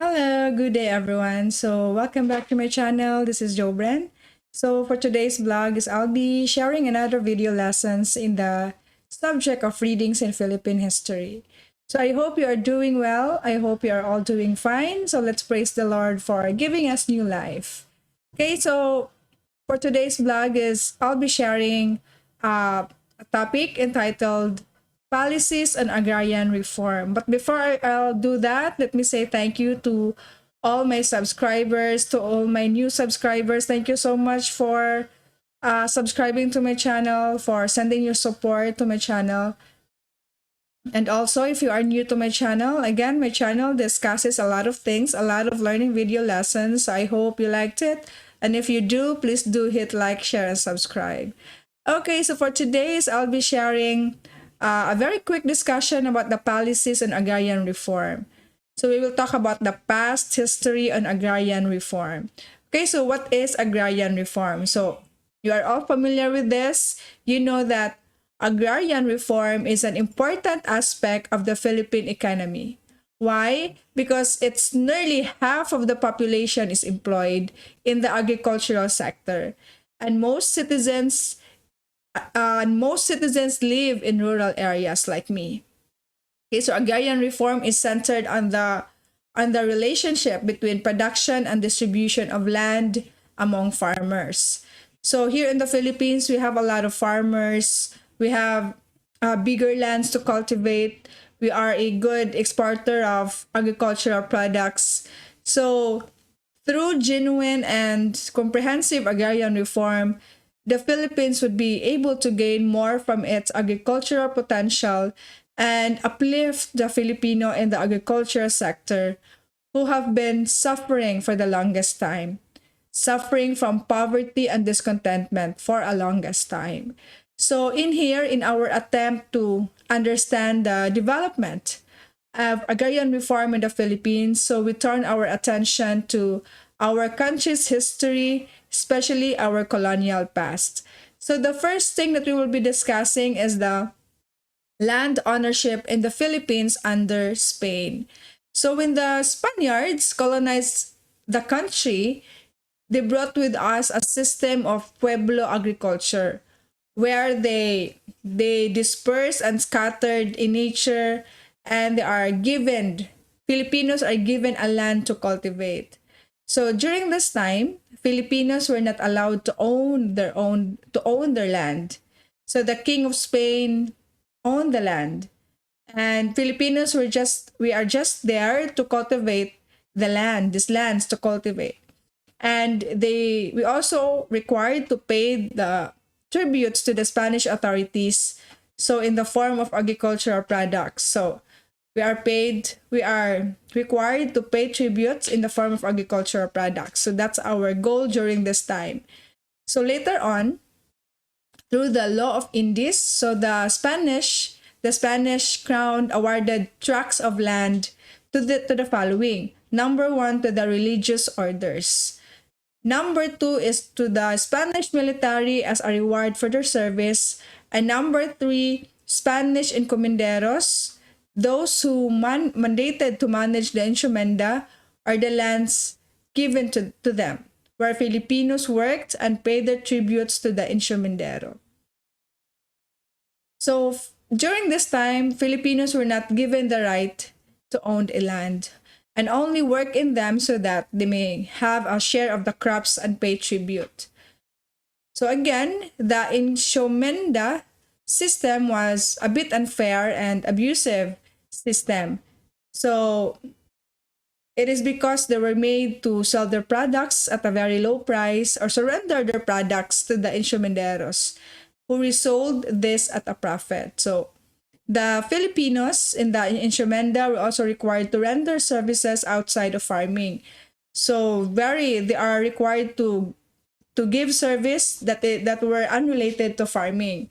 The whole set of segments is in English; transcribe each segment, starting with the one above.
Hello, good day everyone. So welcome back to my channel. This is Joe Bren. So for today's vlog is I'll be sharing another video lessons in the subject of readings in Philippine history. So I hope you are doing well. I hope you are all doing fine. So let's praise the Lord for giving us new life. Okay, so for today's vlog is I'll be sharing a topic entitled Policies on Agrarian Reform. But before I'll do that, let me say thank you to all my subscribers, to all my new subscribers. Thank you so much for subscribing to my channel, for sending your support to my channel. And also, if you are new to my channel, again, my channel discusses a lot of things, a lot of learning video lessons. I hope you liked it. And if you do, please do hit like, share, and subscribe. Okay, so for today's, I'll be sharing a very quick discussion about the policies on agrarian reform. So we will talk about the past history on agrarian reform. Okay, so what is agrarian reform? So you are all familiar with this. You know that agrarian reform is an important aspect of the Philippine economy. Why? Because it's nearly half of the population is employed in the agricultural sector, and most citizens live in rural areas like me. Okay, so agrarian reform is centered on the relationship between production and distribution of land among farmers. So here in the Philippines, we have a lot of farmers. We have bigger lands to cultivate. We are a good exporter of agricultural products. So through genuine and comprehensive agrarian reform, the Philippines would be able to gain more from its agricultural potential and uplift the Filipino in the agricultural sector who have been suffering for the longest time, suffering from poverty and discontentment for a longest time. So in here, in our attempt to understand the development of agrarian reform in the Philippines, so we turn our attention to our country's history, especially our colonial past. So the first thing that we will be discussing is the land ownership in the Philippines under Spain. So when the Spaniards colonized the country, they brought with us a system of pueblo agriculture where they dispersed and scattered in nature, and they are given Filipinos are given a land to cultivate. So during this time, Filipinos were not allowed to own their land. So the king of Spain owned the land, and Filipinos we are just there to cultivate the land, these lands to cultivate. And we also required to pay the tributes to the Spanish authorities, so in the form of agricultural products. So we are required to pay tributes in the form of agricultural products. So that's our goal during this time. So later on, through the law of Indies, so the Spanish crown awarded tracts of land to the following. Number one, to the religious orders. Number two is to the Spanish military as a reward for their service. And number three, Spanish encomenderos, those who mandated to manage the encomienda or the lands given to them, where Filipinos worked and paid their tributes to the encomendero. So during this time, Filipinos were not given the right to own a land and only work in them so that they may have a share of the crops and pay tribute. So again, the encomienda system was a bit unfair and abusive system. So it is because they were made to sell their products at a very low price or surrender their products to the encomenderos who resold this at a profit. So the Filipinos in the encomienda were also required to render services outside of farming. So they are required to give service that were unrelated to farming.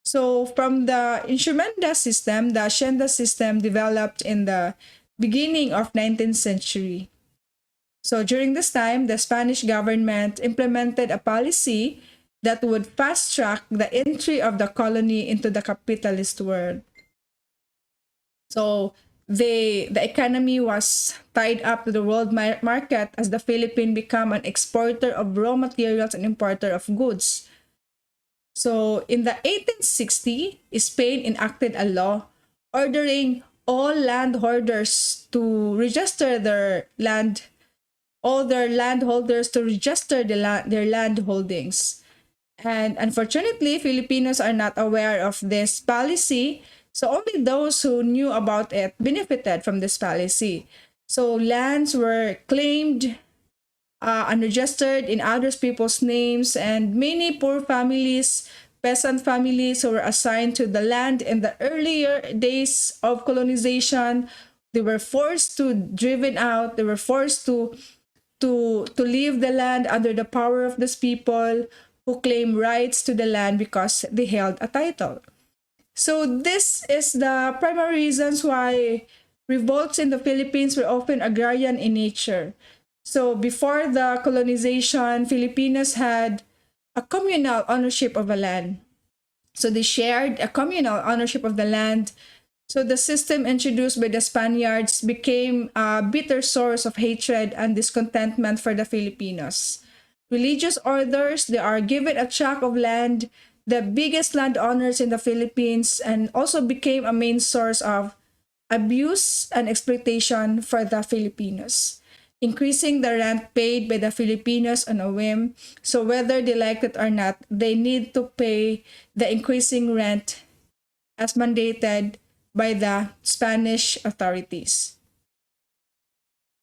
So from the encomienda system, the hacienda system developed in the beginning of 19th century. So during this time, the Spanish government implemented a policy that would fast track the entry of the colony into the capitalist world. So the economy was tied up to the world market as the Philippines became an exporter of raw materials and importer of goods. So in the 1860, Spain enacted a law ordering all landholders to register their land, all their landholders to register their land holdings. And unfortunately, Filipinos are not aware of this policy. So only those who knew about it benefited from this policy. So lands were claimed unregistered in other people's names, and many poor families, peasant families who were assigned to the land in the earlier days of colonization, they were forced to driven out. They were forced to leave the land under the power of these people who claim rights to the land because they held a title. So this is the primary reasons why revolts in the Philippines were often agrarian in nature. So before the colonization, Filipinos had a communal ownership of a land. So they shared a communal ownership of the land. So the system introduced by the Spaniards became a bitter source of hatred and discontentment for the Filipinos. Religious orders, they are given a tract of land, the biggest landowners in the Philippines, and also became a main source of abuse and exploitation for the Filipinos, increasing the rent paid by the Filipinos on a whim. So whether they like it or not, they need to pay the increasing rent as mandated by the Spanish authorities.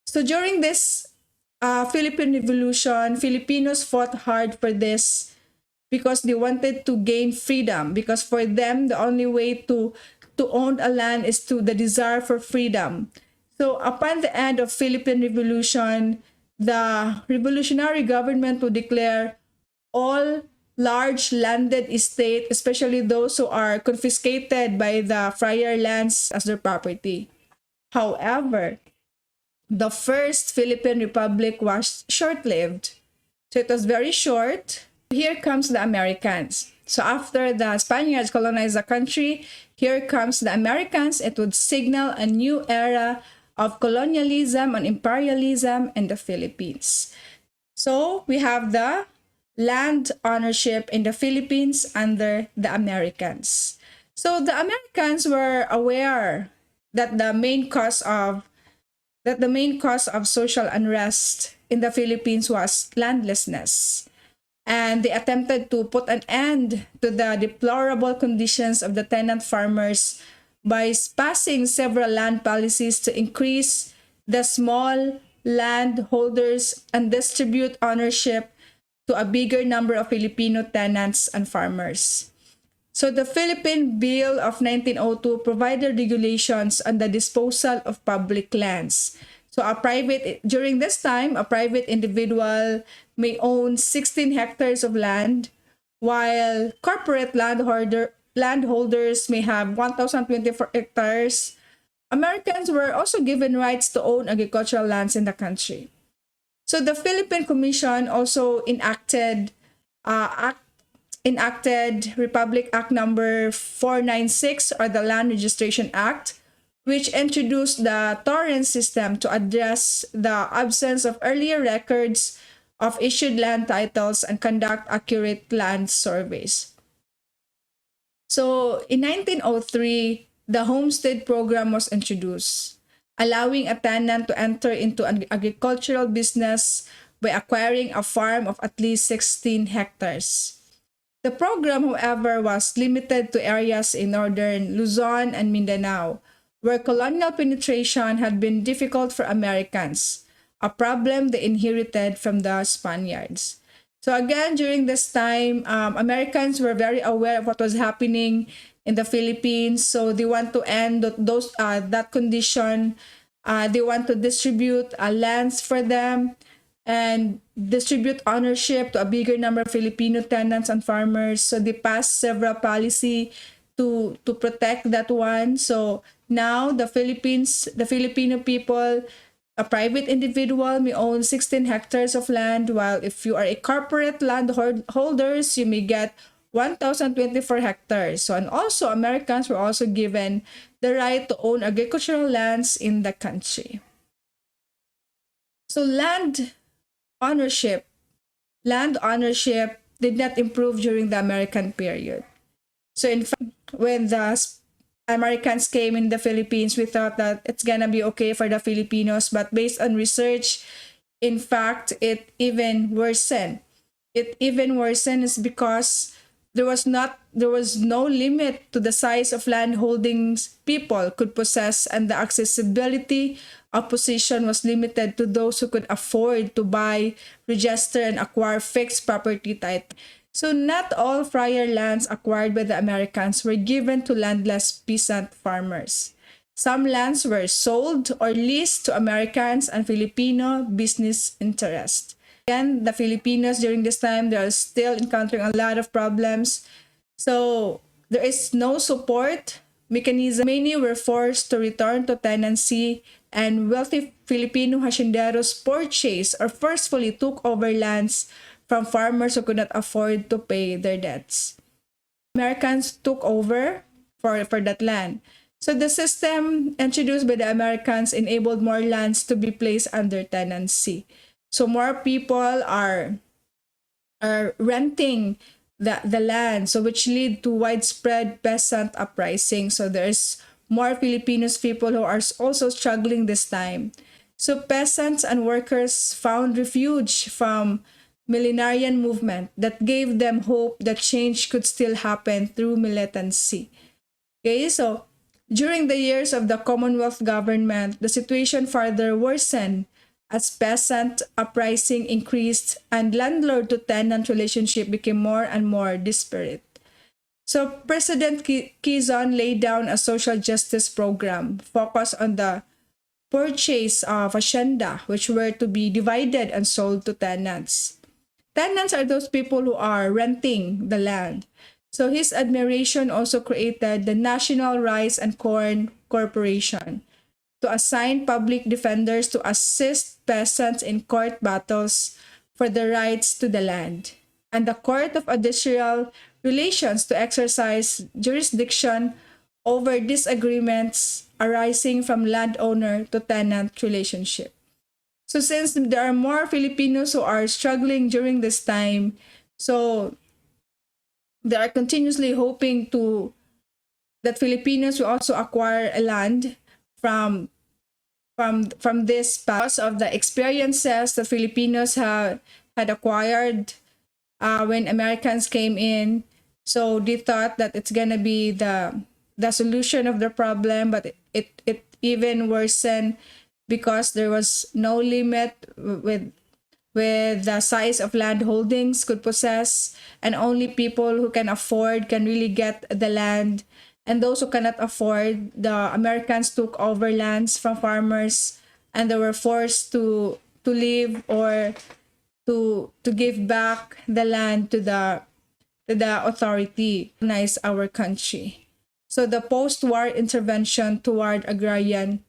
So during this Philippine Revolution, Filipinos fought hard for this because they wanted to gain freedom. Because for them, the only way to own a land is to the desire for freedom. So upon the end of Philippine Revolution, the revolutionary government would declare all large landed estate, especially those who are confiscated by the friar lands, as their property. However, the first Philippine Republic was short-lived. So it was very short. Here comes the Americans. So after the Spaniards colonized the country, here comes the Americans. It would signal a new era of colonialism and imperialism in the Philippines. So we have the land ownership in the Philippines under the Americans. So the Americans were aware that the main cause of social unrest in the Philippines was landlessness. And they attempted to put an end to the deplorable conditions of the tenant farmers by passing several land policies to increase the small landholders and distribute ownership to a bigger number of Filipino tenants and farmers. So the Philippine Bill of 1902 provided regulations on the disposal of public lands. So during this time, a private individual may own 16 hectares of land, while corporate landholders may have 1,024 hectares. Americans were also given rights to own agricultural lands in the country. So the Philippine Commission also enacted Republic Act number 496, or the Land Registration Act, which introduced the torrent system to address the absence of earlier records of issued land titles and conduct accurate land surveys. So in 1903, the homestead program was introduced, allowing a tenant to enter into an agricultural business by acquiring a farm of at least 16 hectares. The program, however, was limited to areas in northern Luzon and Mindanao, where colonial penetration had been difficult for Americans, a problem they inherited from the Spaniards. So again, during this time, Americans were very aware of what was happening in the Philippines. So they want to end that condition. They want to distribute lands for them and distribute ownership to a bigger number of Filipino tenants and farmers. So they passed several policy to protect that one. So now the Filipino people, a private individual may own 16 hectares of land, while if you are a corporate landholders, you may get 1,024 hectares. So, and also Americans were also given the right to own agricultural lands in the country. So ownership, land ownership did not improve during the American period. So in fact, when the Americans came in the Philippines, we thought that it's gonna be okay for the Filipinos, but based on research, in fact, it even worsened. It even worsened is because there was no limit to the size of land holdings people could possess, and the accessibility of possession was limited to those who could afford to buy, register, and acquire fixed property title. So not all friar lands acquired by the Americans were given to landless peasant farmers. Some lands were sold or leased to Americans and Filipino business interests. Again, the Filipinos during this time, they are still encountering a lot of problems. So there is no support mechanism. Many were forced to return to tenancy, and wealthy Filipino hacienderos purchased or forcefully took over lands from farmers who could not afford to pay their debts. Americans took over for that land. So the system introduced by the Americans enabled more lands to be placed under tenancy. So more people are renting the land, so which lead to widespread peasant uprising. So there's more Filipinos people who are also struggling this time. So peasants and workers found refuge from millenarian movement that gave them hope that change could still happen through militancy. Okay, so during the years of the Commonwealth government, the situation further worsened as peasant uprising increased and landlord to tenant relationship became more and more disparate. So President Quezon laid down a social justice program focused on the purchase of hacienda, which were to be divided and sold to tenants. Tenants are those people who are renting the land. So his admiration also created the National Rice and Corn Corporation to assign public defenders to assist peasants in court battles for the rights to the land, and the Court of Judicial Relations to exercise jurisdiction over disagreements arising from landowner to tenant relationship. So since there are more Filipinos who are struggling during this time, so they are continuously hoping to that Filipinos will also acquire a land from this past of the experiences the Filipinos had acquired when Americans came in. So they thought that it's gonna be the solution of the problem, but it even worsened because there was no limit with the size of land holdings could possess, and only people who can afford can really get the land, and those who cannot afford, the Americans took over lands from farmers, and they were forced to leave or to give back the land to the authority to organize our country. So the post-war intervention toward agrarian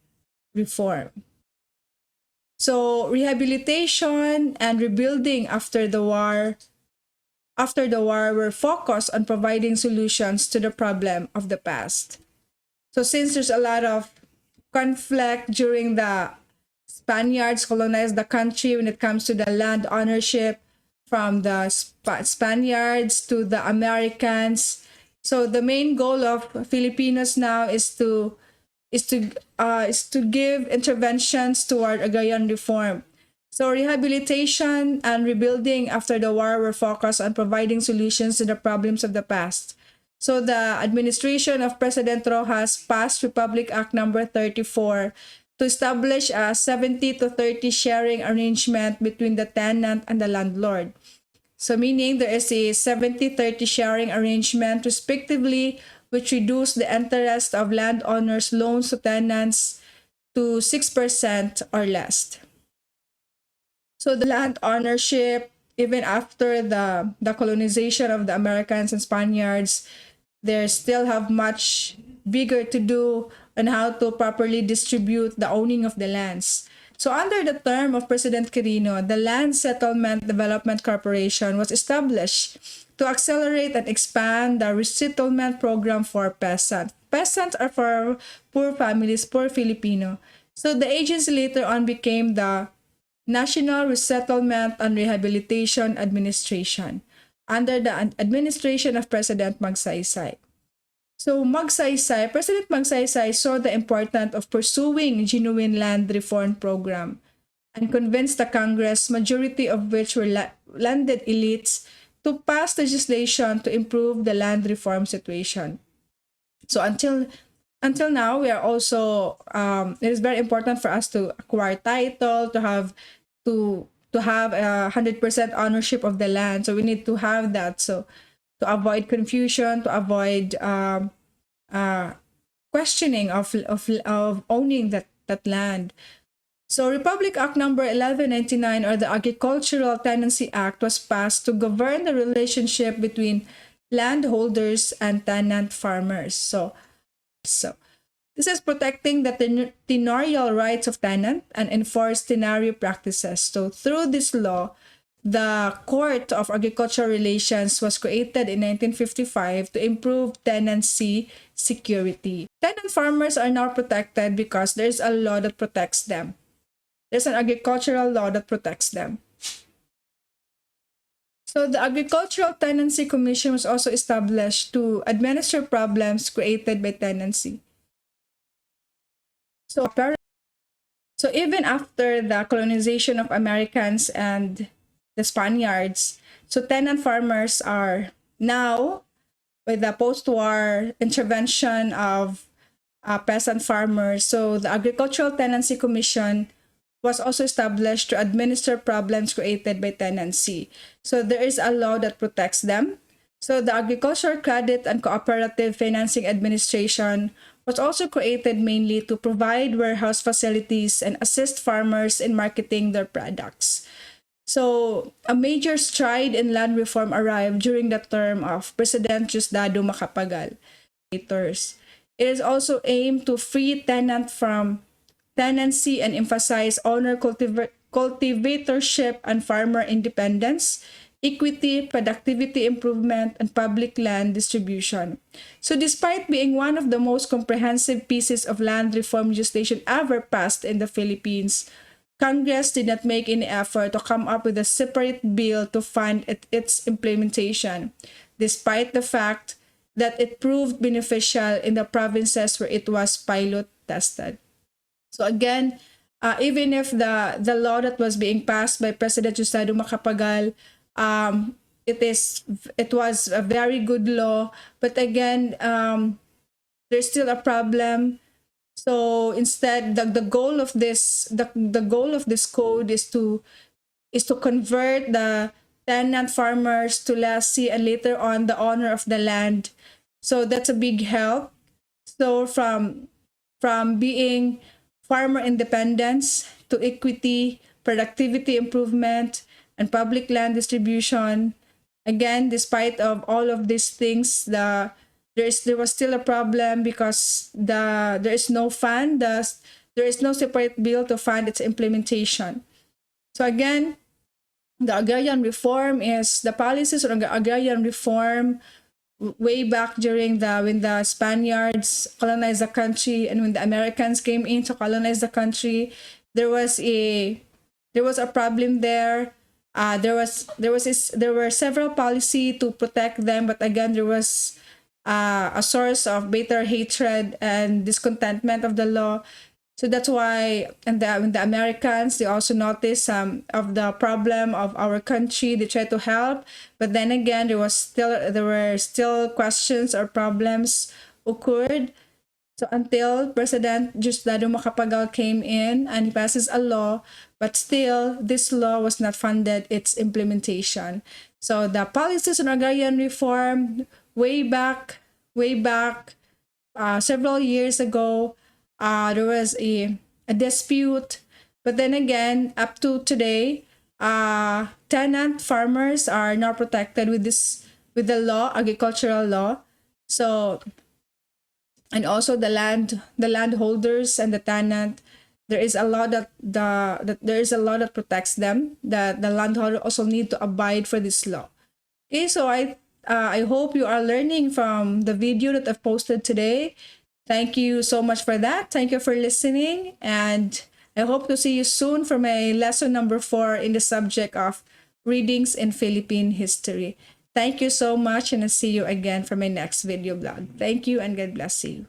reform. So rehabilitation and rebuilding after the war were focused on providing solutions to the problem of the past. So since there's a lot of conflict during the Spaniards colonized the country when it comes to the land ownership from the Spaniards to the Americans, so the main goal of Filipinos now is to give interventions toward agrarian reform. So rehabilitation and rebuilding after the war were focused on providing solutions to the problems of the past. So the administration of President Rojas passed Republic Act number 34 to establish a 70-30 sharing arrangement between the tenant and the landlord. So meaning there is a 70-30 sharing arrangement respectively, which reduced the interest of landowners' loans to tenants to 6% or less. So the land ownership, even after the colonization of the Americans and Spaniards, they still have much bigger to do on how to properly distribute the owning of the lands. So under the term of President Quirino, the Land Settlement Development Corporation was established to accelerate and expand the resettlement program for peasants. Peasants are for poor families, poor Filipino. So the agency later on became the National Resettlement and Rehabilitation Administration under the administration of President Magsaysay. So President Magsaysay saw the importance of pursuing genuine land reform program and convinced the Congress, majority of which were landed elites, to pass legislation to improve the land reform situation. So until now, we are also it is very important for us to acquire title, to have 100% ownership of the land. So we need to have that. So to avoid confusion, to avoid questioning of owning that land. So Republic Act number 1199, or the Agricultural Tenancy Act, was passed to govern the relationship between landholders and tenant farmers. So this is protecting the tenurial rights of tenant and enforce tenure practices. So through this law, the Court of Agricultural Relations was created in 1955 to improve tenancy security. Tenant farmers are now protected because there's a law that protects them. There's an agricultural law that protects them. So the Agricultural Tenancy Commission was also established to administer problems created by tenancy. So even after the colonization of Americans and the Spaniards, so tenant farmers are now, with the post-war intervention of peasant farmers, so the Agricultural Tenancy Commission was also established to administer problems created by tenancy. So there is a law that protects them. So the Agricultural Credit and Cooperative Financing Administration was also created mainly to provide warehouse facilities and assist farmers in marketing their products. So a major stride in land reform arrived during the term of President Diosdado Macapagal. It is also aimed to free tenant from tenancy and emphasize owner cultivatorship and farmer independence, equity, productivity improvement, and public land distribution. So despite being one of the most comprehensive pieces of land reform legislation ever passed in the Philippines, Congress did not make any effort to come up with a separate bill to fund its implementation, despite the fact that it proved beneficial in the provinces where it was pilot tested. So again, even if the law that was being passed by President Diosdado Macapagal, it was a very good law, but again, there's still a problem. So instead, the goal of this code is to convert the tenant farmers to lessee and later on the owner of the land. So that's a big help. So from being farmer independence to equity, productivity improvement, and public land distribution. Again, despite of all of these things, there was still a problem because there is no fund, there is no separate bill to fund its implementation. So again, the agrarian reform is the policies of agrarian reform way back during when the Spaniards colonized the country and when the Americans came in to colonize the country. There was a problem there. There were several policy to protect them, but again there was a source of bitter hatred and discontentment of the law. So that's why, and when the Americans, they also noticed of the problem of our country. They tried to help, but then again, there were still questions or problems occurred. So until President Diosdado Macapagal came in and he passes a law, but still this law was not funded its implementation. So the policies on agrarian reform way back several years ago, there was a dispute, but then again, up to today, tenant farmers are not protected with the law, agricultural law. So, and also the landholders and the tenant, There is a law that there is a law that protects them, that the landholder also need to abide for this law. Okay, so I hope you are learning from the video that I've posted today. Thank you so much for that. Thank you for listening, and I hope to see you soon for my lesson number 4 in the subject of readings in Philippine history. Thank you so much, and I'll see you again for my next video blog. Thank you, and God bless you.